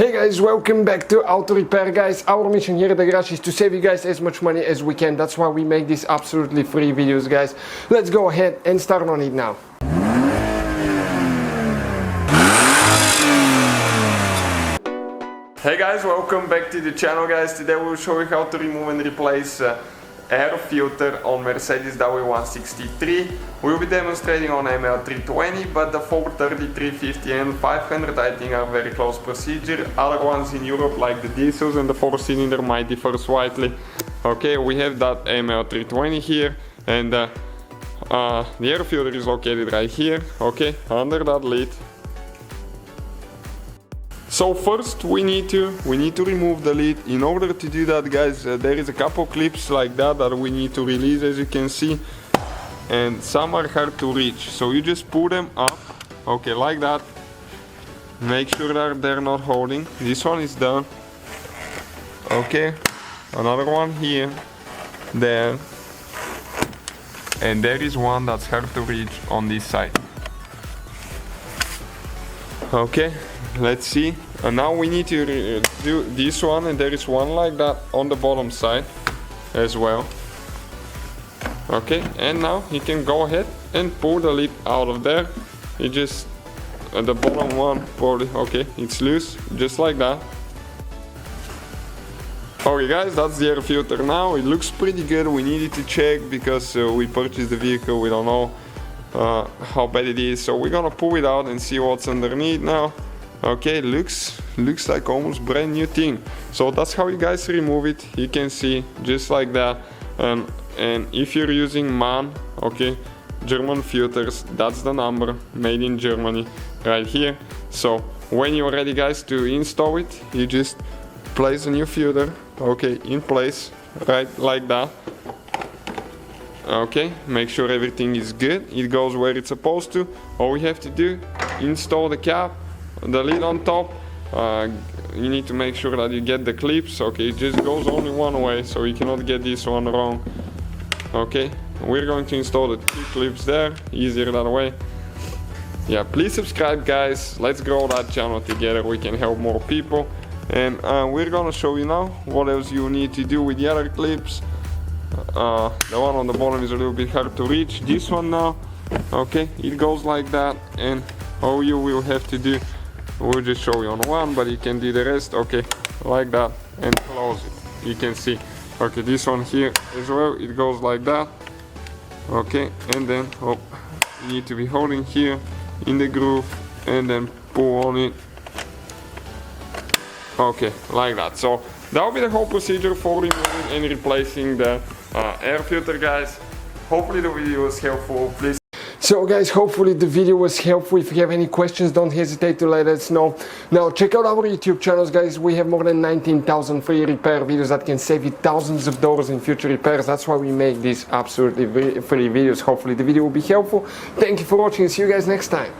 Hey guys, welcome back to Auto Repair. Guys, our mission here at the garage is to save you guys as much money as we can. That's why we make these absolutely free videos, guys. Let's go ahead and start on it now. Hey guys, welcome back to the channel, guys. Today we'll show you how to remove and replace air filter on Mercedes W163. We'll be demonstrating on ML320, but the 430, 350 and 500 I think are very close procedure. Other ones in Europe like the diesels and the 4-cylinder might differ slightly. Okay, we have that ML320 here, and the air filter is located right here, okay, under that lid. So first we need to remove the lid. In order to do that, guys, there is a couple clips like that we need to release, as you can see, and some are hard to reach. So you just pull them up, okay, like that. Make sure that they're not holding. This one is done. Okay, another one here, there, and there is one that's hard to reach on this side. Okay, let's see. And now we need to do this one, and there is one like that on the bottom side as well. Okay, and now you can go ahead and pull the lid out of there. You just the bottom one probably, okay, it's loose, just like that. Okay guys, that's the air filter now. It looks pretty good. We needed to check because we purchased the vehicle, we don't know how bad it is, so we're gonna pull it out and see what's underneath now. Okay, looks like almost brand new thing. So that's how you guys remove it. You can see just like that. And if you're using MAN, okay, German filters, that's the number, made in Germany, right here. So when you're ready, guys, to install it, you just place a new filter, okay, in place, right like that. Okay, make sure everything is good, it goes where it's supposed to. All we have to do, install the cap, the lid on top. You need to make sure that you get the clips. Okay, it just goes only one way, so you cannot get this one wrong. Okay, we're going to install the two clips there, easier that way. Yeah, please subscribe, guys, let's grow that channel together, we can help more people. And we're gonna show you now what else you need to do with the other clips. The one on the bottom is a little bit hard to reach. This one now, okay, it goes like that, and all you will have to do, we'll just show you on one, but you can do the rest, okay, like that, and close it. You can see, okay, this one here as well, it goes like that, okay, and then you need to be holding here in the groove and then pull on it, okay, like that. So that will be the whole procedure for removing and replacing the air filter, guys. Hopefully the video was helpful. Please. So guys, hopefully the video was helpful. If you have any questions, don't hesitate to let us know. Now check out our YouTube channels, guys. We have more than 19,000 free repair videos that can save you thousands of dollars in future repairs. That's why we make these absolutely free videos. Hopefully the video will be helpful. Thank you for watching, and see you guys next time.